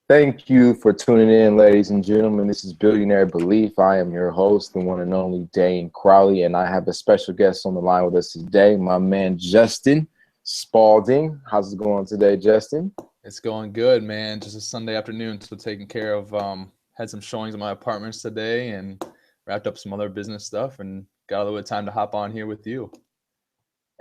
Thank you for tuning in, ladies and gentlemen. This is Billionaire Belief. I am your host, the one and only Dane Crowley, and I have a special guest on the line with us today, my man Justin Spaulding. How's it going today, Justin? It's going good, man. Just a Sunday afternoon, so taking care of had some showings in my apartments today and wrapped up some other business stuff and got a little bit of time to hop on here with you.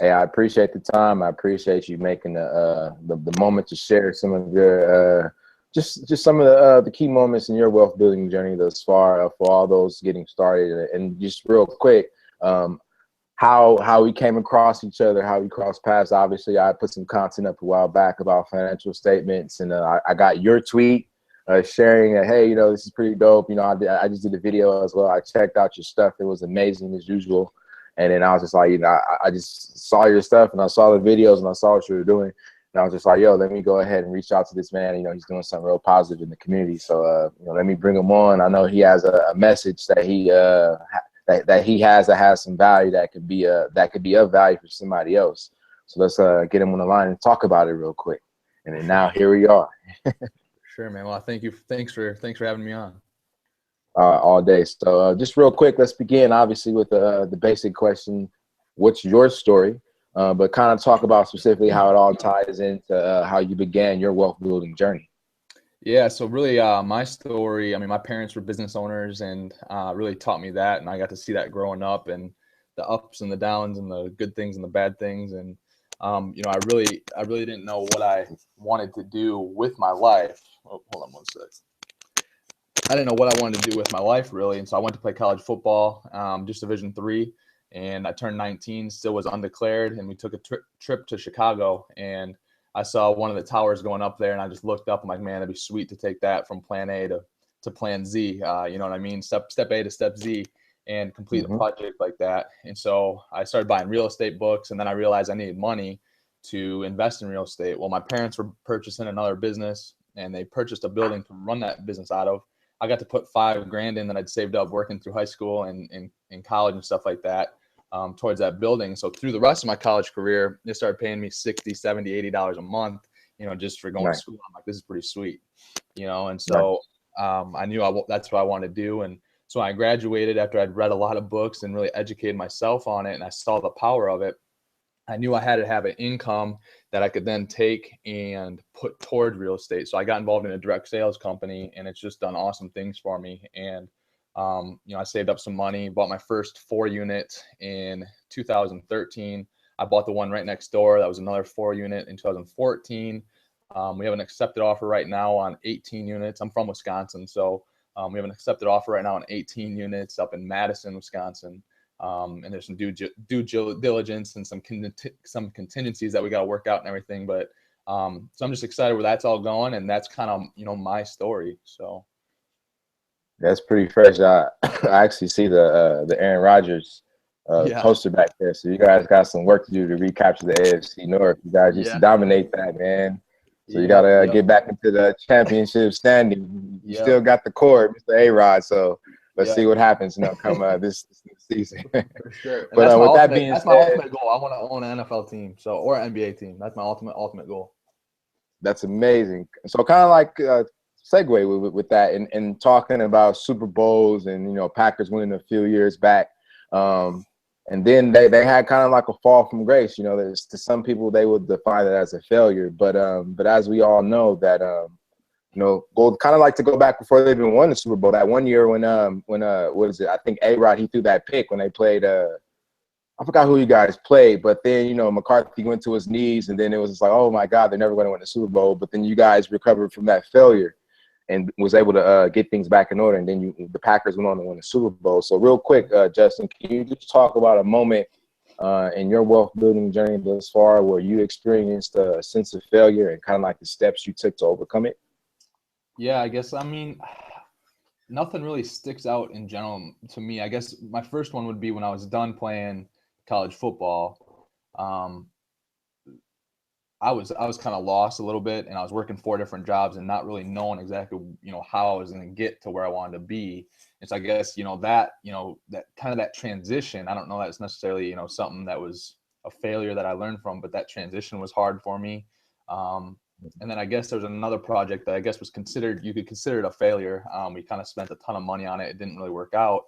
Hey, I appreciate the time. I appreciate you making the moment to share some of your just some of the key moments in your wealth building journey thus far for all those getting started. And just real quick, how we came across each other, how we crossed paths. Obviously, I put some content up a while back about financial statements, and I got your tweet sharing that, hey, this is pretty dope. I just did a video as well. I checked out your stuff. It was amazing as usual. And then I was just like, I just saw your stuff and I saw the videos and I saw what you were doing. And I was just like, yo, let me go ahead and reach out to this man. He's doing something real positive in the community. So, let me bring him on. I know he has a message that he that has some value that could be of value for somebody else. So let's get him on the line and talk about it real quick. And then now here we are. Sure, man. Well, thank you. Thanks for having me on. All day. So just real quick, let's begin obviously with the basic question. What's your story? But kind of talk about specifically how it all ties into how you began your wealth building journey. Yeah, so really my story, my parents were business owners and really taught me that. And I got to see that growing up and the ups and the downs and the good things and the bad things. And, I really didn't know what I wanted to do with my life. Oh, hold on one sec. I didn't know what I wanted to do with my life really. And so I went to play college football, just Division III, and I turned 19, still was undeclared. And we took a trip to Chicago and I saw one of the towers going up there and I just looked up. I'm like, man, it'd be sweet to take that from plan A to plan Z. You know what I mean? Step A to step Z and complete a project like that. And so I started buying real estate books and then I realized I needed money to invest in real estate. Well, my parents were purchasing another business and they purchased a building to run that business out of. I got to put $5,000 in that I'd saved up working through high school and in college and stuff like that towards that building. So through the rest of my college career, they started paying me $60, $70, $80 a month, just for going to school. I'm like, this is pretty sweet, and so I knew that's what I wanted to do. And so I graduated after I'd read a lot of books and really educated myself on it. And I saw the power of it. I knew I had to have an income that I could then take and put toward real estate. So I got involved in a direct sales company and it's just done awesome things for me. And, I saved up some money, bought my first 4-unit in 2013. I bought the one right next door. That was another 4-unit in 2014. We have an accepted offer right now on 18 units. I'm from Wisconsin. So we have an accepted offer right now on 18 units up in Madison, Wisconsin. And there's some due diligence and some contingencies that we got to work out and everything. But so I'm just excited where that's all going, and that's kind of my story. So that's pretty fresh. I actually see the Aaron Rodgers poster back there. So you guys got some work to do to recapture the AFC North. You guys used to dominate that, man. So you got to get back into the championship standing. You still got the core, Mr. A-Rod. So let's see what happens come this season. For sure. But with that being said, my ultimate goal. I want to own an NFL team, or an NBA team. That's my ultimate goal. That's amazing. So kind of like segue with that and talking about Super Bowls and Packers winning a few years back, and then they had kind of like a fall from grace. To some people they would define it as a failure, but as we all know that. Well, kind of like to go back before they even won the Super Bowl. That one year when what is it? I think A-Rod, he threw that pick when they played. I forgot who you guys played, but then McCarthy went to his knees, and then it was just like, oh my God, they're never going to win the Super Bowl. But then you guys recovered from that failure and was able to get things back in order. And then the Packers went on to win the Super Bowl. So real quick, Justin, can you just talk about a moment in your wealth building journey thus far where you experienced a sense of failure and kind of like the steps you took to overcome it? Yeah, I guess, nothing really sticks out in general to me. I guess my first one would be when I was done playing college football. I was kind of lost a little bit, and I was working 4 different jobs and not really knowing exactly, how I was going to get to where I wanted to be. And so I guess, that kind of that transition, I don't know that's necessarily, something that was a failure that I learned from, but that transition was hard for me. And then I guess there's another project that I guess was considered, you could consider it a failure. We kind of spent a ton of money on it. It didn't really work out.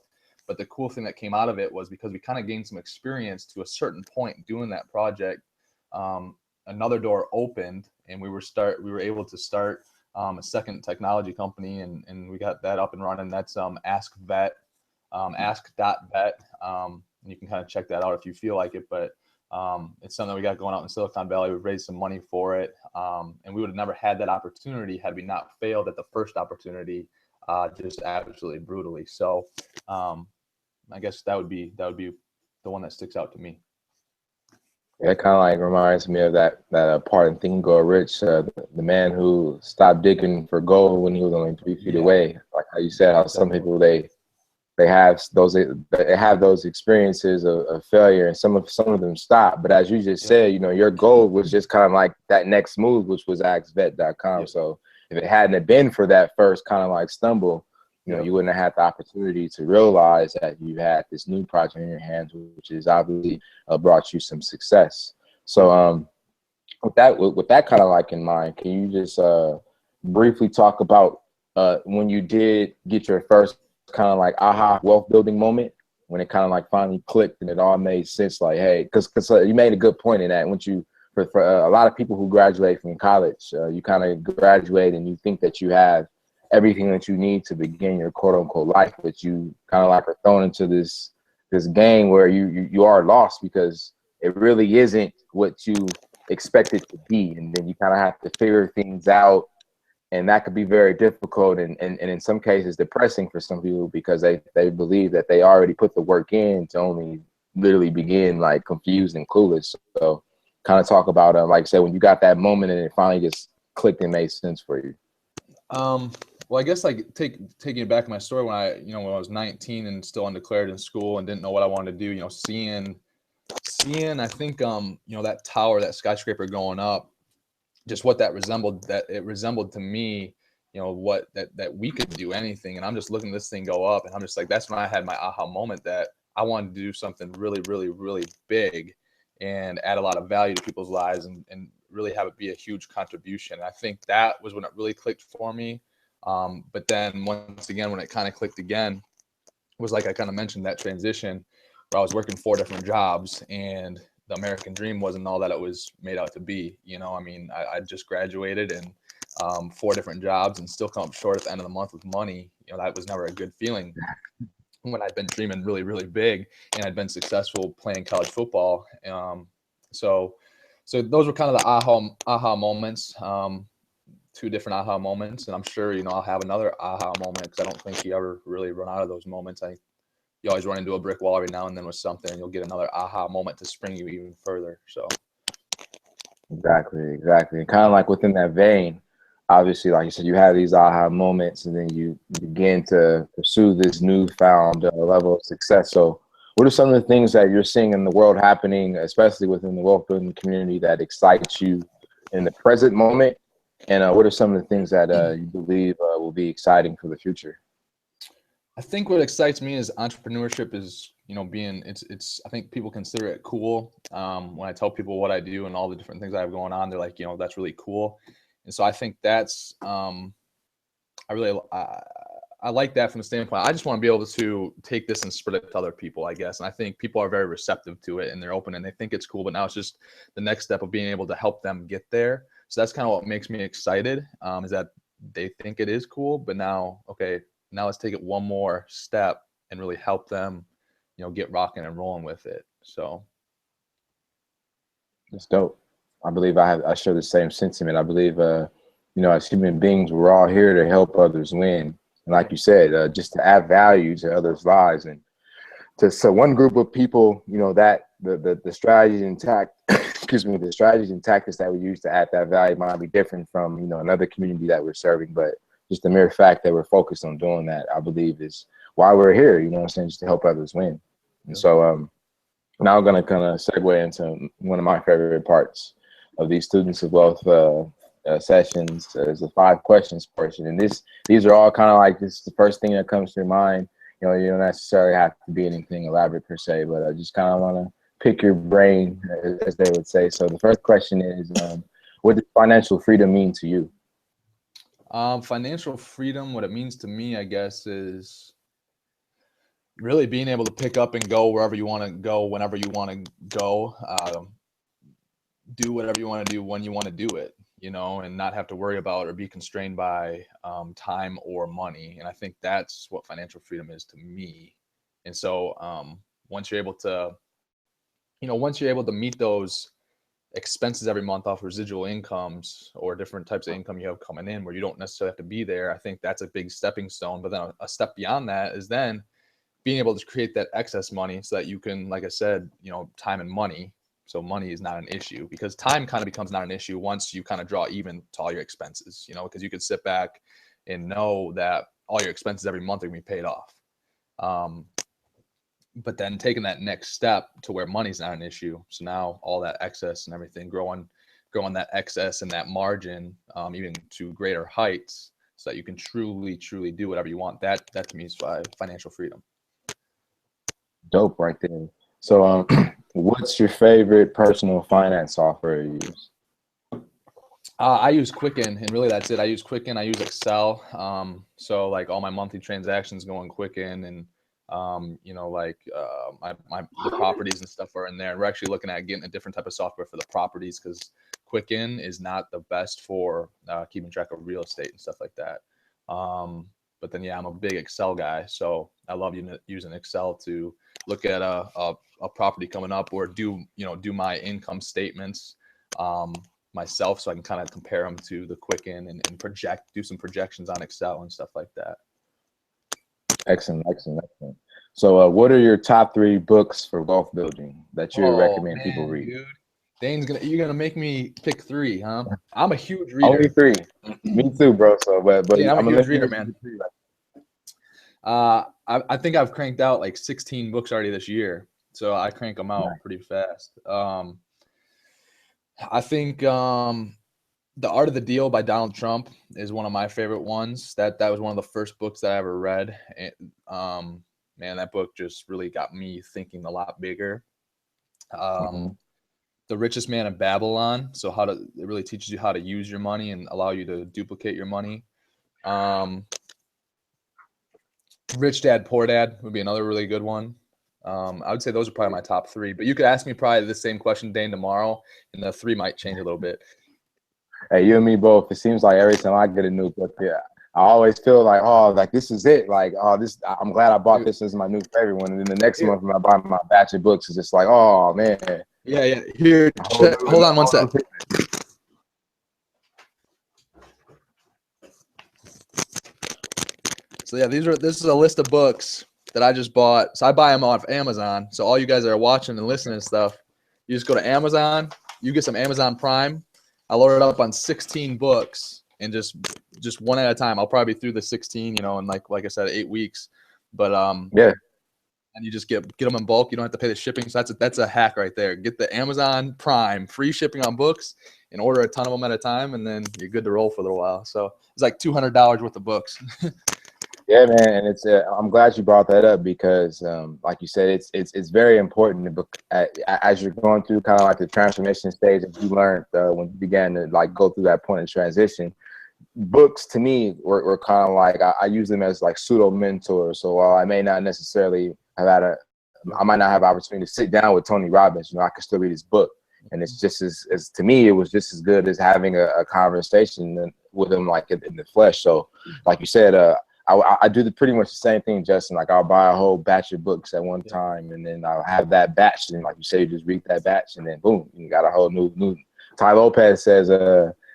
But the cool thing that came out of it was because we kind of gained some experience to a certain point doing that project. Another door opened, and we were able to start a second technology company, and we got that up and running. That's Ask Vet, ask.vet. You can kind of check that out if you feel like it, but it's something we got going out in Silicon Valley. We've raised some money for it, and we would have never had that opportunity had we not failed at the first opportunity, just absolutely brutally. So I guess that would be the one that sticks out to me. Yeah, it kind of like reminds me of that part in Think and Grow Rich, the man who stopped digging for gold when he was only 3 feet away. Like how you said, how some people they have those experiences of failure, and some of them stop. But as you just said, your goal was just kind of like that next move, which was axvet.com. So if it hadn't have been for that first kind of like stumble, you wouldn't have had the opportunity to realize that you had this new project in your hands, which is obviously brought you some success. So with that kind of like in mind, can you just briefly talk about when you did get your first kind of like aha wealth building moment, when it kind of like finally clicked and it all made sense? Like, hey, because you made a good point in that. Once you for a lot of people who graduate from college, you kind of graduate and you think that you have everything that you need to begin your quote unquote life, but you kind of like are thrown into this game where you are lost because it really isn't what you expect it to be, and then you kind of have to figure things out. And that could be very difficult and in some cases depressing for some people because they believe that they already put the work in to only literally begin like confused and clueless. So kind of talk about, like I said, when you got that moment and it finally just clicked and made sense for you. Well, I guess like taking it back to my story when I was 19 and still undeclared in school and didn't know what I wanted to do, seeing, I think, that tower, that skyscraper going up, just what that resembled to me, what that we could do anything. And I'm just looking at this thing go up and I'm just like, that's when I had my aha moment that I wanted to do something really, really, really big and add a lot of value to people's lives and really have it be a huge contribution. And I think that was when it really clicked for me. But then once again, when it kind of clicked again, was like I kind of mentioned that transition where I was working 4 different jobs and the American dream wasn't all that it was made out to be. I just graduated and 4 different jobs and still come up short at the end of the month with money. That was never a good feeling when I'd been dreaming really, really big and I'd been successful playing college football. So those were kind of the aha moments. 2 different aha moments, and I'm sure I'll have another aha moment because I don't think you ever really run out of those moments. I think you always run into a brick wall every now and then with something, and you'll get another aha moment to spring you even further. So Exactly, and kind of like within that vein, obviously, like you said, you have these aha moments, and then you begin to pursue this newfound level of success. So what are some of the things that you're seeing in the world happening, especially within the wealth building community, that excites you in the present moment? And what are some of the things that you believe will be exciting for the future? I think what excites me is entrepreneurship is, it's I think people consider it cool. When I tell people what I do and all the different things I have going on, they're like, that's really cool. And so I think that's, I like that from the standpoint. I just want to be able to take this and spread it to other people, I guess. And I think people are very receptive to it and they're open and they think it's cool, but now it's just the next step of being able to help them get there. So that's kind of what makes me excited, is that they think it is cool, but now let's take it one more step and really help them, get rocking and rolling with it. So It's dope. I believe I share the same sentiment. I believe, as human beings, we're all here to help others win. And like you said, just to add value to others' lives. And so one group of people, that the strategies and the strategies and tactics that we use to add that value might be different from, another community that we're serving. But just the mere fact that we're focused on doing that, I believe, is why we're here, just to help others win. And so now I'm going to kind of segue into one of my favorite parts of these Students of Wealth sessions, is the 5 questions portion. And these are all kind of like, this is the first thing that comes to your mind. You don't necessarily have to be anything elaborate per se, but I just kind of want to pick your brain, as they would say. So the first question is, What does financial freedom mean to you? Financial freedom, what it means to me, I guess, is really being able to pick up and go wherever you want to go, whenever you want to go, do whatever you want to do when you want to do it, and not have to worry about or be constrained by time or money. And I think that's what financial freedom is to me. And so once you're able to, once you're able to meet those expenses every month off residual incomes or different types of income you have coming in where you don't necessarily have to be there, I think that's a big stepping stone. But then a step beyond that is then being able to create that excess money so that you can, like I said, time and money. So money is not an issue, because time kind of becomes not an issue once you kind of draw even to all your expenses, because you could sit back and know that all your expenses every month are going to be paid off. But then taking that next step to where money's not an issue. So now all that excess and everything, growing that excess and that margin, even to greater heights, so that you can truly do whatever you want. That to me is financial freedom. Dope right there. So what's your favorite personal finance software you use? I use Quicken, and really that's it. I use Quicken. I use Excel. So like all my monthly transactions go in Quicken, and the properties and stuff are in there. And we're actually looking at getting a different type of software for the properties, because Quicken is not the best for keeping track of real estate and stuff like that. But then, I'm a big Excel guy, so I love using Excel to look at a property coming up, or do my income statements myself, so I can kind of compare them to the Quicken and do some projections on Excel and stuff like that. Excellent. So what are your top 3 books for wealth building that you recommend people read? Dude. Dane's you're gonna make me pick 3, huh? I'm a huge reader. Only 3. Me too, bro. So but yeah, I'm a huge reader, man. I think I've cranked out like 16 books already this year, so I crank them out pretty fast. I think The Art of the Deal by Donald Trump is one of my favorite ones. That was one of the first books that I ever read. And, man, that book just really got me thinking a lot bigger. The Richest Man in Babylon. So it really teaches you how to use your money and allow you to duplicate your money. Rich Dad, Poor Dad would be another really good one. I would say those are probably my top 3. But you could ask me probably the same question, Dane, tomorrow, and the 3 might change a little bit. Hey, you and me both. It seems like every time I get a new book, I always feel like, like this is it. Like, I'm glad I bought this as my new favorite one. And then the next month when I buy my batch of books, it's just like, oh man. Yeah. Here, hold on one sec. So this is a list of books that I just bought. So I buy them off Amazon. So all you guys that are watching and listening and stuff, you just go to Amazon, you get some Amazon Prime. I load it up on 16 books, and just one at a time. I'll probably be through the 16, in like I said, 8 weeks. But and you just get them in bulk. You don't have to pay the shipping. So that's a hack right there. Get the Amazon Prime, free shipping on books, and order a ton of them at a time, and then you're good to roll for a little while. So it's like $200 worth of books. Yeah, man, and it's I'm glad you brought that up, because like you said, it's very important as you're going through kind of like the transformation stage that you learned when you began to like go through that point of transition. Books to me were kind of like I use them as like pseudo mentors. So while I may not necessarily I might not have an opportunity to sit down with Tony Robbins, I could still read his book, and it's just as to me, it was just as good as having a conversation with him like in the flesh. So like you said, I do pretty much the same thing, Justin. Like I'll buy a whole batch of books at one time, and then I'll have that batch, and like you say, you just read that batch, and then boom, you got a whole new. Ty Lopez says,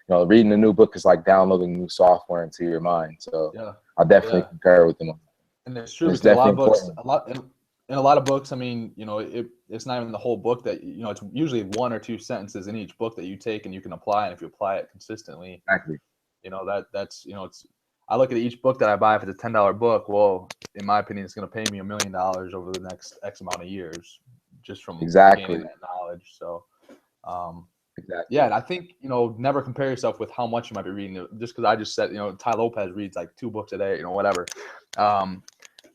reading a new book is like downloading new software into your mind. So I definitely concur with him. And it's true, because a lot of books, in a lot of books, I mean, it's not even the whole book that it's usually 1 or 2 sentences in each book that you take and you can apply, and if you apply it consistently, exactly, that's it's. I look at each book that I buy. If it's a $10 book, well, in my opinion, it's going to pay me $1 million over the next X amount of years, just from gaining that knowledge. So, yeah, and I think never compare yourself with how much you might be reading. Just because I just said Ty Lopez reads like 2 books a day, whatever.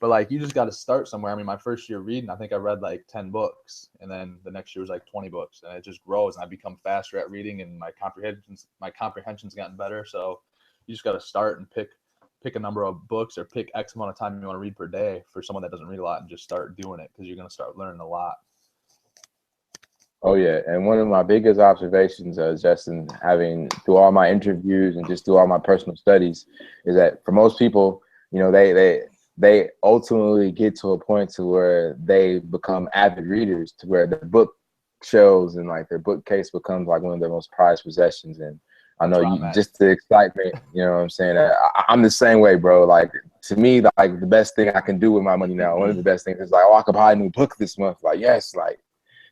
But like, you just got to start somewhere. I mean, my first year reading, I think I read like 10 books, and then the next year was like 20 books, and it just grows. And I become faster at reading, and my comprehension's gotten better. So you just got to start and pick a number of books, or pick X amount of time you want to read per day for someone that doesn't read a lot, and just start doing it, because you're going to start learning a lot. Oh yeah, and one of my biggest observations, Justin, having through all my interviews and just through all my personal studies, is that for most people, they ultimately get to a point to where they become avid readers, to where their book shelves and like their bookcase becomes like one of their most prized possessions. And I know you just the excitement, you know what I'm saying? I'm the same way, bro. Like to me, like the best thing I can do with my money now, one of the best things is like, oh, I could buy a new book this month. Like, yes, like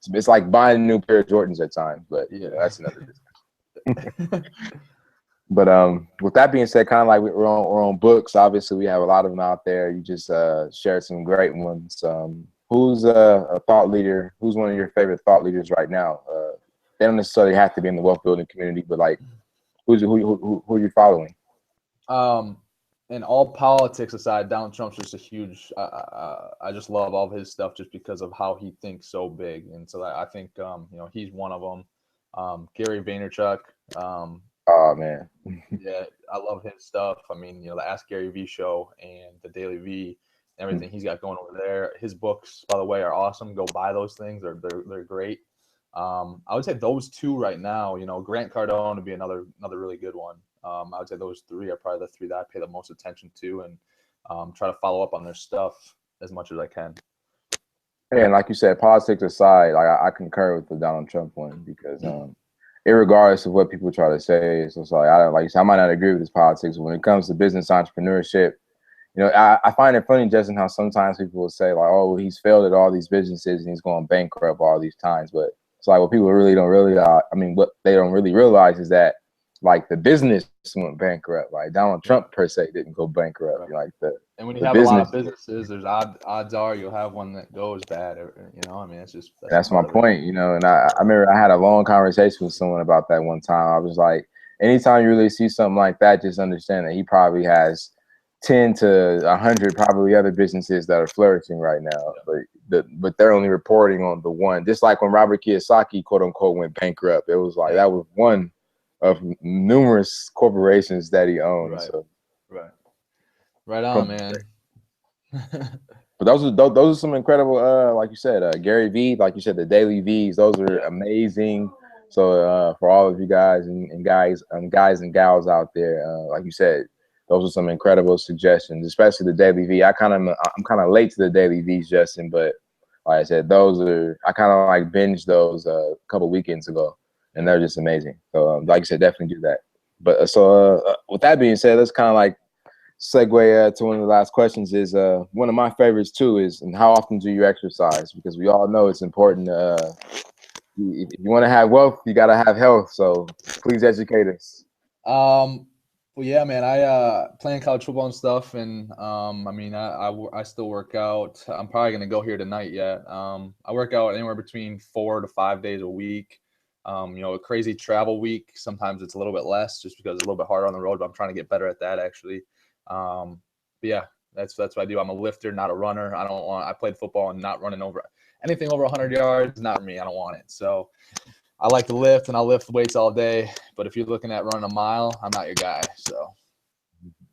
it's like buying a new pair of Jordans at times, but yeah, that's another discussion. But with that being said, kind of like we're on books. Obviously, we have a lot of them out there. You just shared some great ones. Who's a thought leader? Who's one of your favorite thought leaders right now? They don't necessarily have to be in the wealth building community, but like, who are you following? And all politics aside, Donald Trump's just a huge. I just love all of his stuff just because of how he thinks so big, and so I think he's one of them. Gary Vaynerchuk. Oh man, yeah, I love his stuff. I mean, the Ask Gary V show and the Daily V, everything he's got going over there. His books, by the way, are awesome. Go buy those things. They're great. I would say those two right now. Grant Cardone would be another really good one. I would say those three are probably the three that I pay the most attention to, and try to follow up on their stuff as much as I can. And like you said, politics aside, I concur with the Donald Trump one, because irregardless of what people try to say, it's just like I might not agree with his politics, but when it comes to business entrepreneurship, I find it funny, Justin, how sometimes people will say like, oh, well, he's failed at all these businesses and he's going bankrupt all these times. But it's like what people really don't realize. I mean, what they don't really realize is that like the business went bankrupt. Like Donald Trump per se didn't go bankrupt. Like and when you have a lot of businesses, there's odds are you'll have one that goes bad. I mean, that's my point. And I remember I had a long conversation with someone about that one time. I was like, anytime you really see something like that, just understand that he probably has 10 to 100 probably other businesses that are flourishing right now, but they're only reporting on the one. Just like when Robert Kiyosaki, quote unquote, went bankrupt, it was like that was one of numerous corporations that he owned. Right. So right on, man. But those are some incredible, like you said, Gary V, like you said, the Daily V's, those are amazing. So for all of you guys and guys and gals out there, like you said, those are some incredible suggestions, especially the Daily V. I'm kind of late to the Daily V's, Justin, but like I said, I kind of like binged those a couple weekends ago, and they're just amazing. So like I said, definitely do that. But with that being said, let's kind of like segue to one of the last questions. Is one of my favorites too is, and how often do you exercise? Because we all know it's important. If you want to have wealth, you got to have health. So please educate us. Well, yeah, man, I playing college football and stuff, and I mean, I still work out. I'm probably gonna go here tonight yet. I work out anywhere between 4 to 5 days a week. A crazy travel week, sometimes it's a little bit less just because it's a little bit harder on the road, but I'm trying to get better at that actually. But yeah, that's what I do. I'm a lifter, not a runner. I played football and not running over anything over 100 yards, not for me. I don't want it. So I like to lift, and I'll lift weights all day. But if you're looking at running a mile, I'm not your guy. So,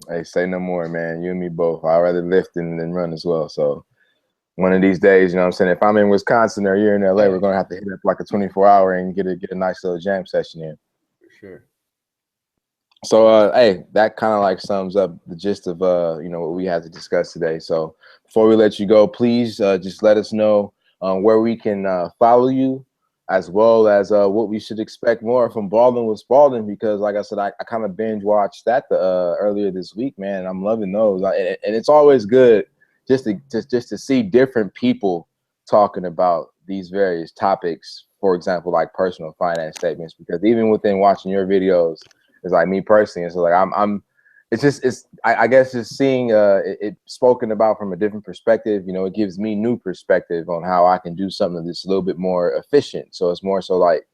hey, say no more, man. You and me both. I'd rather lift than run as well. So one of these days, you know what I'm saying? If I'm in Wisconsin or you're in LA, we're gonna have to hit up like a 24-hour and get a nice little jam session in. For sure. So, hey, that kind of like sums up the gist of what we had to discuss today. So before we let you go, please just let us know where we can follow you, as well as what we should expect more from Balding with Spaulding, because like I said, I kind of binge watched that earlier this week, man. And I'm loving those, and it's always good just to see different people talking about these various topics. For example, like personal finance statements, because even within watching your videos, it's like me personally, it's like I guess just seeing it spoken about from a different perspective, it gives me new perspective on how I can do something that's a little bit more efficient. So it's more so like,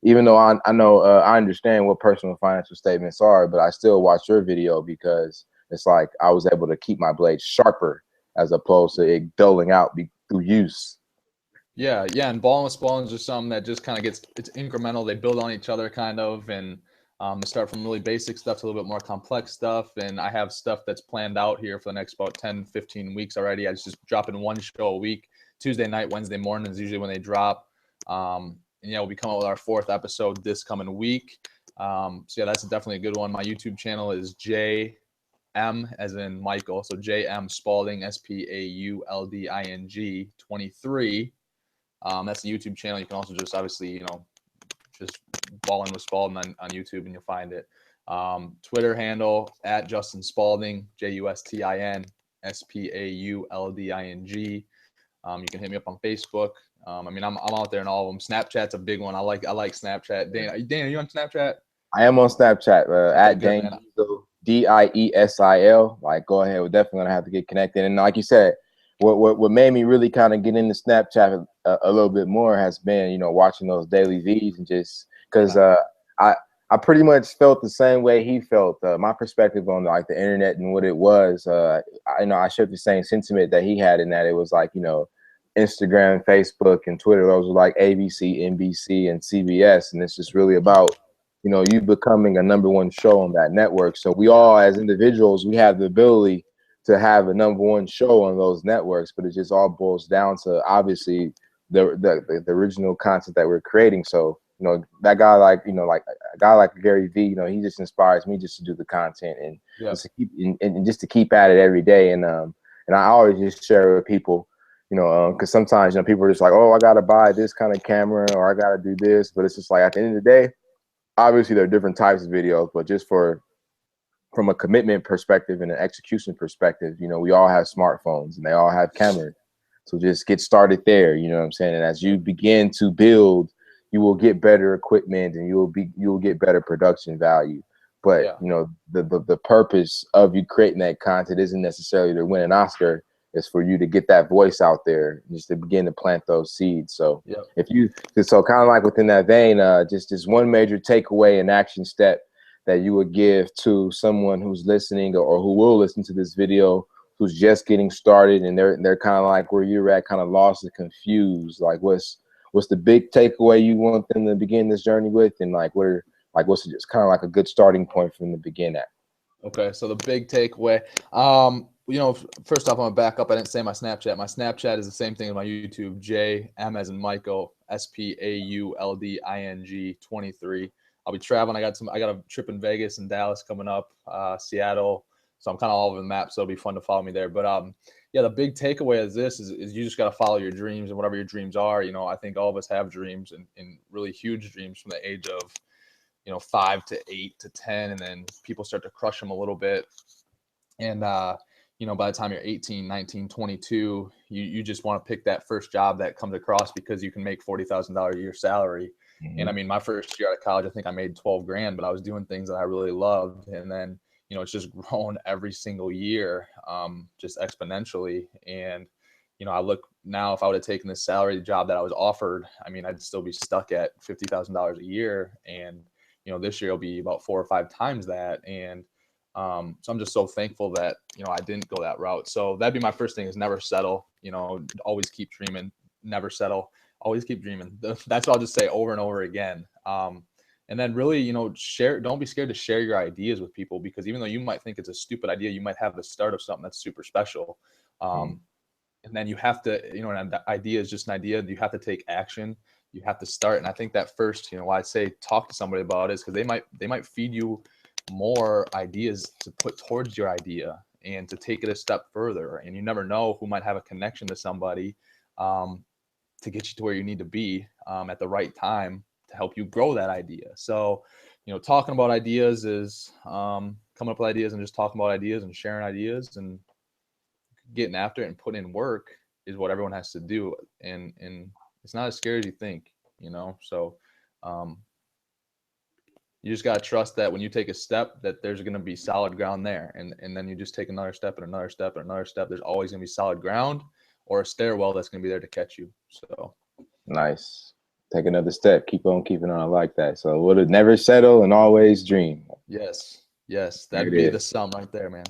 even though I know I understand what personal financial statements are, but I still watch your video because it's like I was able to keep my blade sharper as opposed to it doling out through use. Yeah, yeah, and balling with Spaulding is just something that just kind of it's incremental. They build on each other kind of, and they start from really basic stuff to a little bit more complex stuff. And I have stuff that's planned out here for the next about 10, 15 weeks already. I just dropping one show a week. Tuesday night, Wednesday morning is usually when they drop. And yeah, we'll be coming with our 4th episode this coming week. So yeah, that's definitely a good one. My YouTube channel is JM as in Michael. So JM Spaulding, Spaulding 23. That's the YouTube channel. You can also just obviously, just balling with Spaulding on YouTube and you'll find it. Twitter handle at Justin Spaulding, JUSTIN SPAULDING. You can hit me up on Facebook. I'm out there in all of them. Snapchat's a big one. I like Snapchat. Dana, are you on Snapchat? I am on Snapchat at good, Dane DIESIL. Like, go ahead. We're definitely gonna have to get connected. And like you said, what made me really kind of get into Snapchat a little bit more has been, watching those daily V's, and just because I pretty much felt the same way he felt. My perspective on like the internet and what it was, I shared the same sentiment that he had, in that it was like, Instagram, Facebook, and Twitter. Those were like ABC, NBC, and CBS, and it's just really about you becoming a #1 show on that network. So we all, as individuals, we have the ability to have a #1 show on those networks, but it just all boils down to obviously the original content that we're creating. So that guy, like like a guy like Gary Vee, he just inspires me just to do the content and just to keep and just to keep at it every day. And I always just share with people, because sometimes people are just like, oh, I gotta buy this kind of camera or I gotta do this, but it's just like at the end of the day, obviously there are different types of videos, but just from a commitment perspective and an execution perspective, we all have smartphones and they all have cameras. So just get started there, you know what I'm saying? And as you begin to build, you will get better equipment and you will get better production value. But the purpose of you creating that content isn't necessarily to win an Oscar. It's for you to get that voice out there, just to begin to plant those seeds. So so kind of like within that vein, just one major takeaway and action step that you would give to someone who's listening or who will listen to this video, who's just getting started and they're kind of like where you're at, kind of lost and confused. Like what's the big takeaway you want them to begin this journey with, and what's just kind of like a good starting point for them to begin at? Okay, so the big takeaway, first off, I'm gonna back up. I didn't say my Snapchat. My Snapchat is the same thing as my YouTube. JM as in Michael, SPAULDING 23. I'll be traveling. I got a trip in Vegas and Dallas coming up, Seattle. So I'm kind of all over the map. So it'll be fun to follow me there. But the big takeaway is this: is you just got to follow your dreams, and whatever your dreams are. I think all of us have dreams, and really huge dreams from the age of 5 to 8 to 10, and then people start to crush them a little bit. And by the time you're 18, 19, 22, you just want to pick that first job that comes across because you can make $40,000 a year salary. And I mean, my first year out of college, I think I made 12 grand, but I was doing things that I really loved. And then, it's just grown every single year, just exponentially. And, I look now, if I would have taken this salary job that I was offered, I mean, I'd still be stuck at $50,000 a year. And, this year will be about 4 or 5 times that. And so I'm just so thankful that, I didn't go that route. So that'd be my first thing, is never settle, always keep dreaming, never settle, always keep dreaming. That's what I'll just say over and over again. And then really, don't be scared to share your ideas with people, because even though you might think it's a stupid idea, you might have the start of something that's super special. And then you have to, an idea is just an idea. You have to take action. You have to start. And I think that first, why I say talk to somebody about it is because they might feed you more ideas to put towards your idea and to take it a step further. And you never know who might have a connection to somebody to get you to where you need to be at the right time to help you grow that idea. So, talking about ideas is coming up with ideas and just talking about ideas and sharing ideas and getting after it and putting in work is what everyone has to do. And it's not as scary as you think, so you just got to trust that when you take a step that there's going to be solid ground there. And then you just take another step and another step and another step. There's always going to be solid ground or a stairwell that's going to be there to catch you. So nice. Take another step. Keep on keeping on. I like that. So would it never settle and always dream? Yes. That'd be the sum right there, man.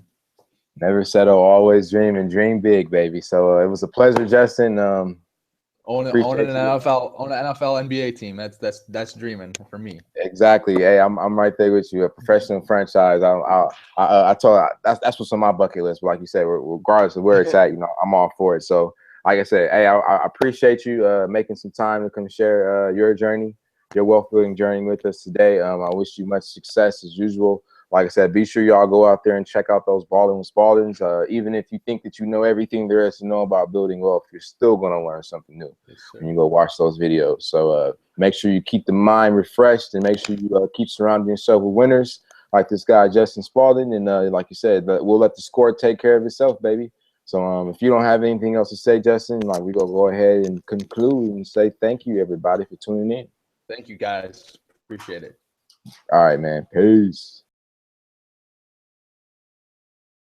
Never settle, always dream, and dream big, baby. So it was a pleasure, Justin. Own an Appreciate you. NFL, own an NFL NBA team. That's dreaming for me. Exactly. Hey, I'm right there with you. A professional franchise. I told that's what's on my bucket list. But like you said, regardless of where it's at, I'm all for it. So, like I said, hey, I appreciate you making some time to come share your journey, your wealth building journey with us today. I wish you much success as usual. Like I said, be sure y'all go out there and check out those Spaulding with Spauldings. Even if you think that you know everything there is to know about building wealth, you're still gonna learn something new when you go watch those videos. So make sure you keep the mind refreshed and make sure you keep surrounding yourself with winners like this guy Justin Spaulding. And like you said, we'll let the score take care of itself, baby. So if you don't have anything else to say, Justin, like we gonna go ahead and conclude and say thank you, everybody, for tuning in. Thank you, guys. Appreciate it. All right, man. Peace.